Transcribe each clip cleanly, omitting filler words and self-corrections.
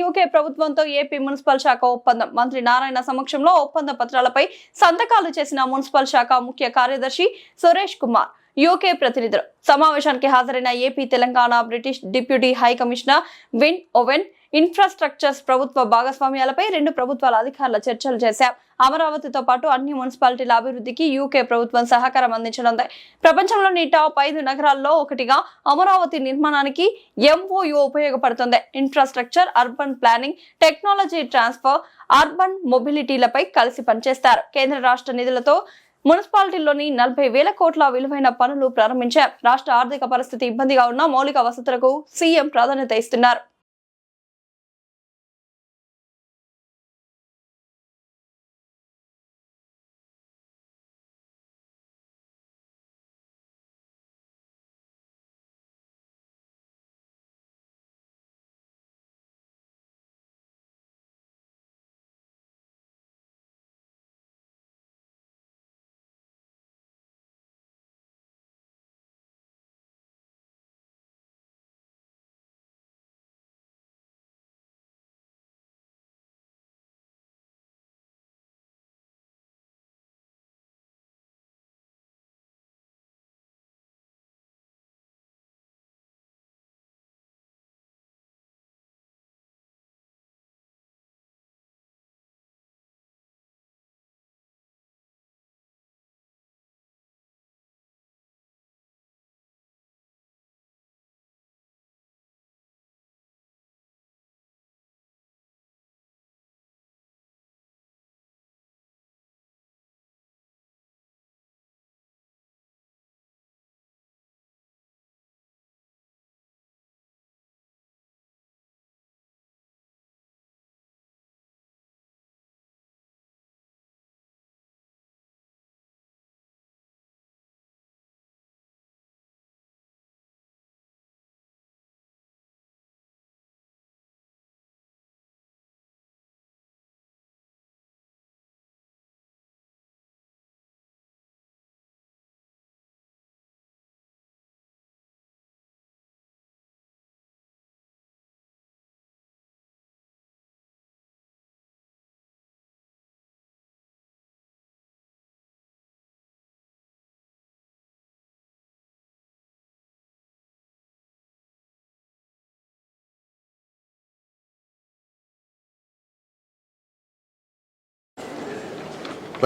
UK ప్రభుత్వంతో AP municipal శాఖ ఒప్పందం. మంత్రి నారాయణ సమక్షంలో ఒప్పంద పత్రాలపై సంతకాలు చేసిన మున్సిపల్ శాఖ ముఖ్య కార్యదర్శి సురేష్ కుమార్, యూకే ప్రతినిధులు. సమావేశానికి హాజరైన AP, Telangana, British deputy high commissioner Wynn Owen infrastructures ప్రభుత్వ భాగస్వామ్యాలపై రెండు ప్రభుత్వాల అధికారుల చర్చలు చేశారు. అమరావతితో పాటు అన్ని మున్సిపాలిటీల అభివృద్ధికి యూకే ప్రభుత్వం సహకారం అందించనుంది. ప్రపంచంలోని టాప్ 5 నగరాల్లో ఒకటిగా అమరావతి నిర్మాణానికి MOU ఉపయోగపడుతుంది. Infrastructure, urban planning, technology transfer, urban మొబిలిటీలపై కలిసి పనిచేస్తారు. కేంద్ర రాష్ట్ర నిధులతో మున్సిపాలిటీల్లోని 40,000 కోట్ల విలువైన పనులు ప్రారంభించారు. రాష్ట్ర ఆర్థిక పరిస్థితి ఇబ్బందిగా ఉన్న మౌలిక వసతులకు సీఎం ప్రాధాన్యత ఇస్తున్నారు.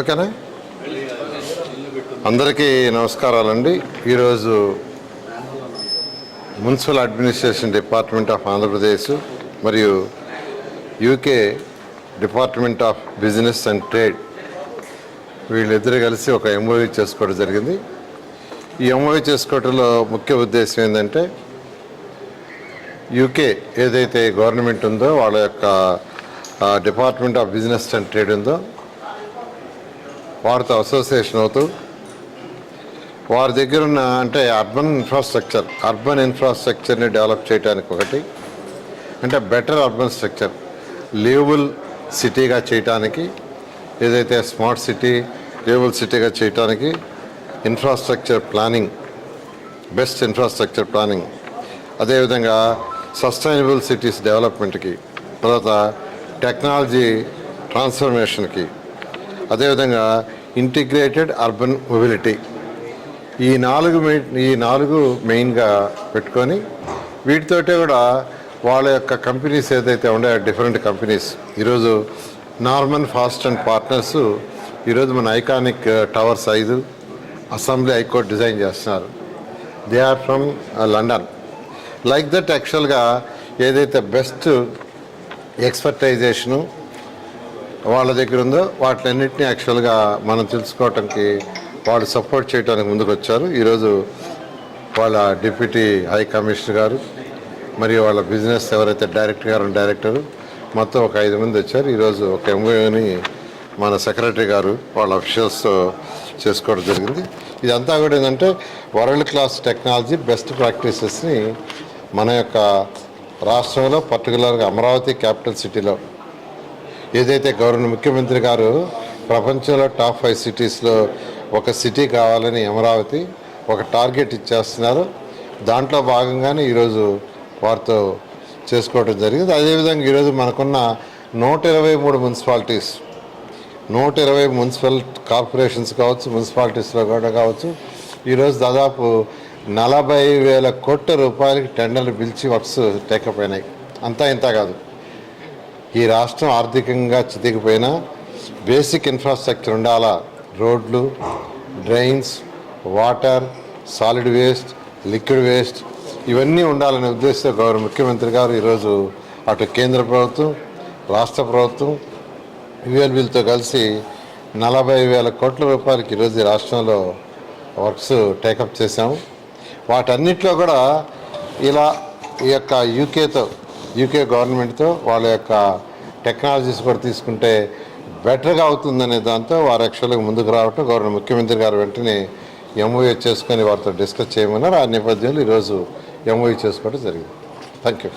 ఓకేనా? అందరికీ నమస్కారాలండి. ఈరోజు municipal administration department of Andhra Pradesh మరియు UK department of business and trade వీళ్ళిద్దరు కలిసి ఒక MOU చేసుకోవడం జరిగింది. ఈ MOU చేసుకోవడంలో ముఖ్య ఉద్దేశం ఏంటంటే యూకే ఏదైతే గవర్నమెంట్ ఉందో వాళ్ళ యొక్క department of business and trade ఉందో వారితో అసోసియేషన్ అవుతూ వారి దగ్గర ఉన్న అంటే అర్బన్ ఇన్ఫ్రాస్ట్రక్చర్ని డెవలప్ చేయడానికి ఒకటి, అంటే బెటర్ అర్బన్ స్ట్రక్చర్ లివబుల్ సిటీగా చేయటానికి, ఏదైతే స్మార్ట్ సిటీ లివబుల్ సిటీగా చేయటానికి infrastructure planning, best infrastructure planning, అదేవిధంగా సస్టైనబుల్ సిటీస్ డెవలప్మెంట్కి, తర్వాత టెక్నాలజీ ట్రాన్స్ఫర్మేషన్కి, అదేవిధంగా ఇంటిగ్రేటెడ్ అర్బన్ మొబిలిటీ, ఈ నాలుగు మెయిన్గా పెట్టుకొని వీటితోటే కూడా వాళ్ళ యొక్క కంపెనీస్ ఏదైతే ఉన్నాయో డిఫరెంట్ కంపెనీస్ ఈరోజు నార్మన్ ఫాస్ట్ అండ్ పార్ట్నర్స్ ఈరోజు మన iconic towers 5 assembly high court design చేస్తున్నారు. They are from London. Like that యాక్చువల్గా ఏదైతే బెస్ట్ ఎక్స్పర్టైజేషను వాళ్ళ దగ్గర ఉందో వాటిలన్నింటినీ యాక్చువల్గా మనం తెలుసుకోవటానికి వాళ్ళు సపోర్ట్ చేయడానికి ముందుకు వచ్చారు. ఈరోజు వాళ్ళ డిప్యూటీ హై కమిషనర్ గారు మరియు వాళ్ళ బిజినెస్ ఎవరైతే డైరెక్టర్ మొత్తం ఒక 5 మంది వచ్చారు. ఈరోజు ఒక MOUని మన సెక్రటరీ గారు వాళ్ళ అఫీషియల్స్తో చేసుకోవడం జరిగింది. ఇదంతా కూడా ఏంటంటే వరల్డ్ క్లాస్ టెక్నాలజీ బెస్ట్ ప్రాక్టీసెస్ని మన యొక్క రాష్ట్రంలో పర్టికులర్గా అమరావతి క్యాపిటల్ సిటీలో ఏదైతే ముఖ్యమంత్రి గారు ప్రపంచంలో టాప్ 5 సిటీస్లో ఒక సిటీ కావాలని అమరావతి ఒక టార్గెట్ ఇచ్చేస్తున్నారు. దాంట్లో భాగంగానే ఈరోజు వారితో చేసుకోవడం జరిగింది. అదేవిధంగా ఈరోజు మనకున్న 123 మున్సిపాలిటీస్, 120 మున్సిపల్ కార్పొరేషన్స్ కావచ్చు, మున్సిపాలిటీస్లో కూడా కావచ్చు, ఈరోజు దాదాపు 40,000 కోట్ల రూపాయలకి టెండర్లు పిలిచి వర్క్స్ టేకప్ అయినాయి. అంతా ఇంత కాదు, ఈ రాష్ట్రం ఆర్థికంగా చితికిపోయినా బేసిక్ ఇన్ఫ్రాస్ట్రక్చర్ ఉండాలా. రోడ్లు, drains, water, solid waste, liquid waste ఇవన్నీ ఉండాలనే ఉద్దేశంతో గౌరవ ముఖ్యమంత్రి గారు ఈరోజు అటు కేంద్ర ప్రభుత్వం, రాష్ట్ర ప్రభుత్వం, యుఎన్బీలతో కలిసి 40,000 కోట్ల రూపాయలకి ఈరోజు ఈ రాష్ట్రంలో వర్క్స్ టేకప్ చేశాము. వాటన్నిటిలో కూడా ఇలా ఈ యొక్క యూకే గవర్నమెంట్తో వాళ్ళ యొక్క టెక్నాలజీస్ కూడా తీసుకుంటే బెటర్గా అవుతుందనే దాంతో వారు యాక్చువల్గా ముందుకు రావటం, గౌరవ ముఖ్యమంత్రి గారు వెంటనే ఎంఓయూ చేసుకొని వారితో డిస్కస్ చేయమన్నారు. ఆ నేపథ్యంలో ఈరోజు ఎంఓయూ చేసుకోవడం జరిగింది. Thank you.